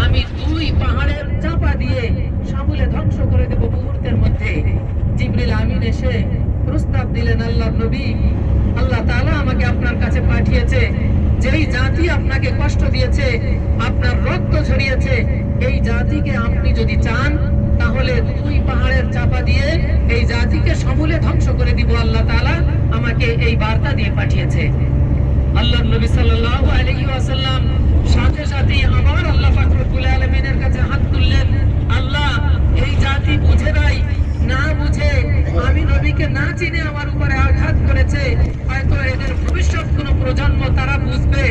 আমি দুই পাহাড়ের চাপা দিয়ে সমূলে ধ্বংস করে দেব মুহূর্তের মধ্যে। জিবরিল আমিন এসে প্রস্তাব দিলেন, আল্লাহর নবী, আল্লাহ তাআলা আমাকে আপনার কাছে পাঠিয়েছে। যেই জাতি আপনাকে কষ্ট দিয়েছে, আপনার রক্ত ঝরিয়েছে, এই জাতিকে আপনি যদি চান তাহলে দুই পাহাড়ের চাপা দিয়ে এই জাতিকে সমূলে ধ্বংস করে দিব। আল্লাহ তাআলা আমাকে এই বার্তা দিয়ে পাঠিয়েছে। আল্লাহর নবী সাল্লাল্লাহু আলাইহি ওয়াসাল্লাম সাথে সাথে আবার আল্লাহ পাক রব্বুল আলামিনের কাছে হাত তুললেন, আল্লাহ এই জাতি বুঝে নাই, না বুঝে আমি নবীকে না চিনে আমার উপরে আঘাত করেছে। হয়তো এদের ভবিষ্যৎ কোনো প্রজন্ম তারা বুঝবে,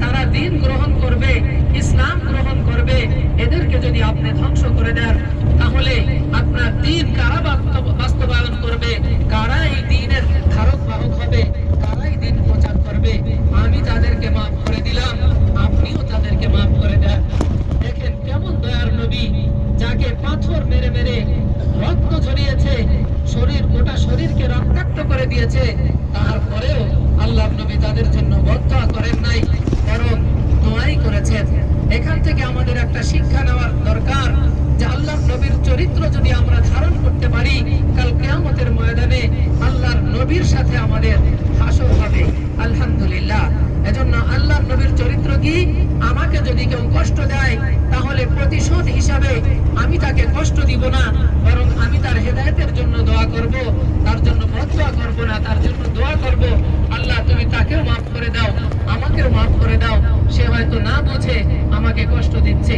তারা দ্বীন গ্রহণ করবে, ইসলাম গ্রহণ করবে। এদেরকে যদি আপনি ধ্বংস করে দেন তাহলে আপনার দ্বীন কারা বাস্তবায়ন করবে, কারা এই দ্বীনের ধারক বাহক হবে, কারাই দ্বীন প্রচার করবে। আমি তাদেরকে মাফ করে দিলাম, আপনিও তাদেরকে মাফ করে দেন। দেখেন কেমন দয়ার নবী, যাকে পাথর মেরে মেরে রক্ত ঝরিয়েছে, গোটা শরীরকে রক্তাক্ত করে দিয়েছে, তারপরেও আল্লাহর নবী তাদের জন্য বদদোয়া করেন নাই, বরং দোয়াই করেছেন। এখান থেকে আমাদের একটা শিক্ষা নেওয়ার দরকার যে আল্লাহর নবীর চরিত্র যদি আমরা ধারণ করতে পারি, কাল কিয়ামতের ময়দানে আল্লাহর নবীর সাথে আমাদের হাসর হবে। আলহামদুলিল্লাহ। এজন্য আল্লাহর নবীর চরিত্র কি, আমাকে যদি কেউ কষ্ট দেয় তাহলে প্রতিশোধ হিসাবে আমি তাকে কষ্ট দিব না, বরং আমি তার হেদায়েতের জন্য দোয়া করব, তার জন্য বদদোয়া করব না, তার জন্য দোয়া করব, আল্লাহ তুমি তাকেও মাফ করে দাও, আমাকেও মাফ করে দাও, সে হয়তো না বুঝে আমাকে কষ্ট দিচ্ছে।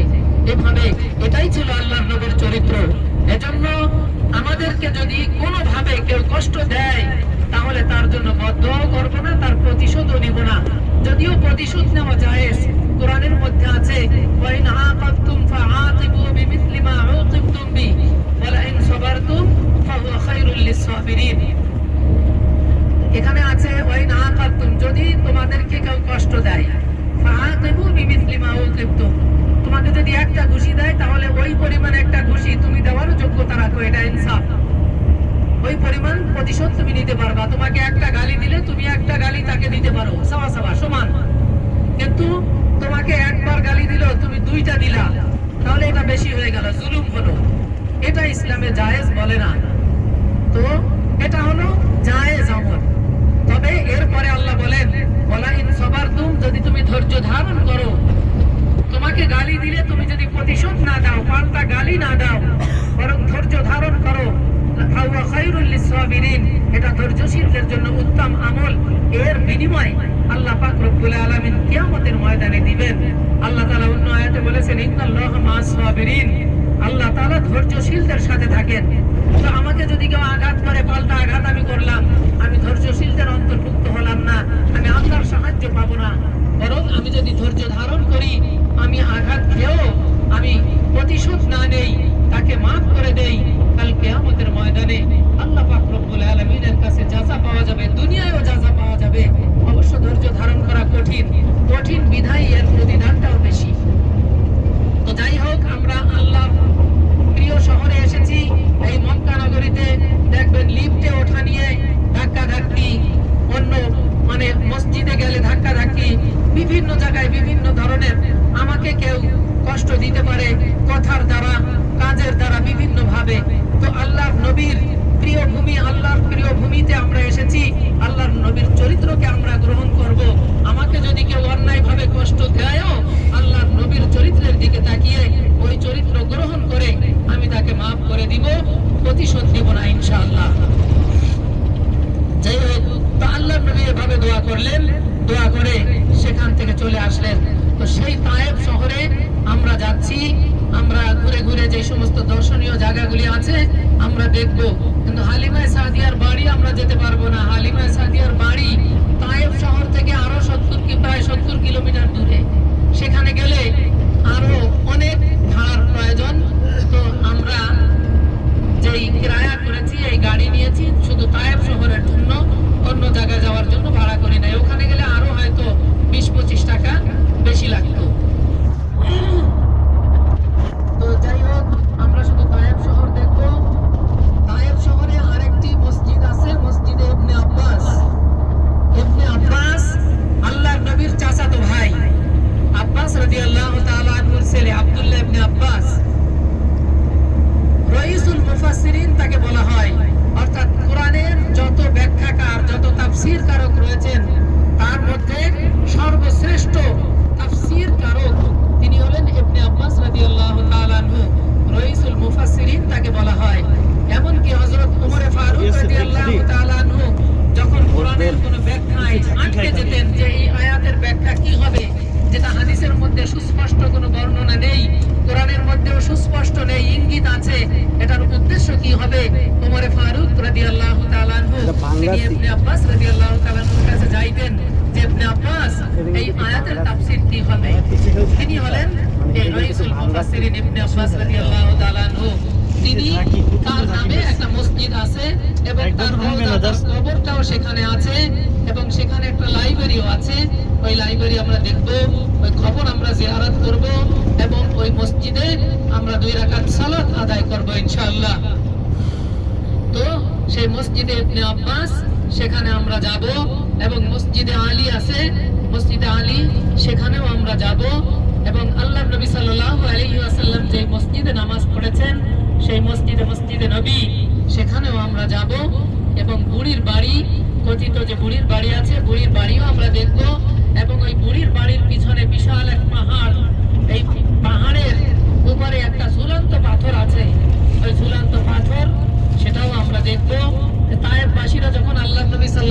এভাবে এটাই ছিল আল্লাহর নবীর চরিত্র। এজন্য আমাদেরকে যদি কোনোভাবে কেউ কষ্ট দেয় তাহলে তার জন্য বদদোয়া করব না, তার প্রতিশোধও নিব না। যদিও প্রতিশোধ নেওয়া জায়েজ, কোরআনের মধ্যে আছে ওয়া ইন আকাবতুম ফাআতিবু বিমিসলি মা উকিবতুম বি ওয়া লা ইন সাবারতুম ফাহুয়া খায়রুল লিস-সাবিরিন। এখানে আছে ওয়া ইন আকাবতুম, যদি তোমাদেরকে কেউ কষ্ট দেয়, ফাআতিবু বিমিসলি মা উকিবতুম, তোমাকে যদি একটা ঘুষি দেয় তাহলে ওই পরিমাণ একটা ঘুষি তুমি দেওয়ার যোগ্যতা রাখো, এটা ইনসাফ। ওই পরিমাণ প্রতিশোধ তুমি নিতে পারবা। তোমাকে একটা গালি দিলে তুমি একটা গালি তাকে দিতে পারো, সাওয়া সাওয়া সমান। কিন্তু তোমাকে একবার গালি দিল, তুমি দুইটা দিলা, তাহলে এটা বেশি হয়ে গেল, জুলুম হলো। এটা ইসলামে জায়েজ বলে না। তো এটা হলো জায়েজ আমল। তবে এরপরে আল্লাহ বলেন ওয়ালা ইন সাবারতুম, যদি তুমি ধৈর্য ধারণ করো, তোমাকে গালি দিলে তুমি যদি প্রতিশোধ না দাও, পাল্টা গালি না দাও, বরং ধৈর্য ধারণ করো, ফাহুয়া খায়রুল লিস-সাবিরিন, এটা ধৈর্যশীলদের জন্য উত্তম আমল। এর বিনিময় আল্লাহ পাক রব্বুল আলামিন কিয়ামতের ময়দানে দিবেন। আল্লাহ তাআলা অন্য আয়াতে বলেছেন ইন্নাল্লাহা মা'আস-সাবিরিন, আল্লাহ তাআলা ধৈর্যশীলদের সাথে থাকেন। তো আমাকে যদি কেউ আঘাত করে, পাল্টা আঘাত আমি করলাম, আমি ধৈর্যশীলদের অন্তর্ভুক্ত হলাম না, আমি আল্লাহর সাহায্য পাবো না। বরং আমি যদি ধৈর্য ধারণ করি, আমি আঘাত খেয়েও আমি প্রতিশোধ না নেই, তাকে মাফ করে দেই, কাল কিয়ামতের ময়দানে আল্লাহ পাক রব্বুল আলামিনের কাছে জাযা পাওয়া যাবে, দুনিয়ায়ও জাযা পাওয়া যাবে। অবশ্য ধৈর্য ধারণ করা কঠিন, কঠিন বিধায় এর প্রতিদানটাও বেশি। তো যাই হোক, আমরা আল্লাহর প্রিয় শহরে এসেছি, এই মক্কা নগরীতে। দেখবেন লিফটে ওঠা নিয়ে ধাক্কাধাক্কি, অন্য মসজিদে গেলে ধাক্কাধাক্কি, বিভিন্ন জায়গায় বিভিন্ন ধরনের আমাকে কেউ কষ্ট দিতে পারে, কথার দ্বারা, কাজের দ্বারা, বিভিন্ন ভাবে। তো আল্লাহর নবীর প্রিয় ভূমি, আল্লাহর প্রিয় ভূমিতে আমরা এসেছি, আল্লাহর নবীর চরিত্রকে আমরা গ্রহণ করব। আমাকে যদি কেউ অন্যায় ভাবে কষ্ট দেয়ও, আল্লাহর নবীর চরিত্রের দিকে তাকিয়ে ওই চরিত্র গ্রহণ করে আমি তাকে মাফ করে দিব, প্রতিশোধ দিব না ইনশাআল্লাহ। যাই হোক, তো আল্লাহর নবী এভাবে দোয়া করলেন, দোয়া করে সেখান থেকে চলে আসলেন। তো সেই তায়েব শহরে আমরা যাচ্ছি, আমরা ঘুরে ঘুরে যে সমস্ত দর্শনীয় জায়গাগুলি আছে আমরা দেখব, কিন্তু হালিমায়ে সাদিয়ার বাড়ি আমরা যেতে পারবো না। হালিমায়ে সাদিয়ার বাড়ি তায়েব শহর থেকে আরো প্রায় 70 কিলোমিটার দূরে। সেখানে গেলে আরো অনেক ভাড়ার প্রয়োজন। তো আমরা যেই কিরায়া করেছি, এই গাড়ি নিয়েছি শুধু তায়েব শহরের জন্য, অন্য জায়গায় যাওয়ার জন্য ভাড়া করি নাই। ওখানে গেলে আরো হয়তো 20-25 টাকা বেশি লাগতো। তো যাই হোক, আমরা শুধু তায়েব শহর দেখব। তায়েব শহরে আরেকটি মসজিদ আছে, মসজিদে ইবনে আব্বাস। ইবনে আব্বাস আল্লাহর নবীর চাচাতো ভাই। আব্বাস রাদিয়াল্লাহু ছেলে আব্দুল্লাহ ইবনে আব্বাস, রাইসুল মুফাসসিরিন তাকে বলা হয়। অর্থাৎ কোরআনের যত ব্যাখ্যাকার, যত তাফসীর কারক রয়েছেন তার মধ্যে সর্বশ্রেষ্ঠ তাফসীর কারক তিনি হলেন ইবনে আব্বাস রাদিয়াল্লাহু তাআলা আনহু। রাইসুল মুফাসসিরিন তাকে বলা হয়। এমনকি হযরত ওমর ফারুক রাদিয়াল্লাহু তাআলা আনহু যখন কোরআনের কোনো ব্যাখ্যায় আটকে যেতেন যে এই আয়াতের ব্যাখ্যা কি হবে, যেটা হাদিসের মধ্যে সুস্পষ্ট কোনো বর্ণনা নেই, কোরআনের মধ্যেও সুস্পষ্ট নেই, ইঙ্গিত আছে, এটার উদ্দেশ্য কি হবে, ওমর ফারুক রাদিয়াল্লাহু তাআলা আনহু তিনি ইবনে আব্বাস রাদিয়াল্লাহু তাআলা আনহুর কাছে যাইতেন যে ইবনে আব্বাস এই আয়াতের তাফসীর কি হবে। তিনি হলেন এই রাইসুল মুফাসসিরিন ইবনে আব্বাস রাদিয়াল্লাহু তাআলা আনহু। তিনি তার নামে একটা মসজিদ আছে এবং তার রওজা, কবরটাও সেখানে আছে এবং সেখানে একটা লাইব্রেরিও আছে। ওই লাইব্রেরি আমরা দেখব, ওই খবর আমরা জিয়ারত করব এবং ওই মসজিদে আমরা 2 রাকাত সালাত আদায় করব ইনশাআল্লাহ। তো সেই মসজিদে ইবনে আব্বাস সেখানে আমরা যাব এবং মসজিদে আলী আছে, মসজিদে আলী সেখানেও আমরা যাব এবং আল্লাহর নবী সাল্লাল্লাহু আলাইহি ওয়াসাল্লাম যে মসজিদে নামাজ পড়েছেন সেই মসজিদে নবী সেখানেও আমরা যাব এবং বুড়ির বাড়ি, কথিত যে বুড়ির বাড়ি আছে, বুড়ির বাড়িও আমরা দেখব এবং ওই বুড়ির বাড়ির পিছনে বিশাল একটা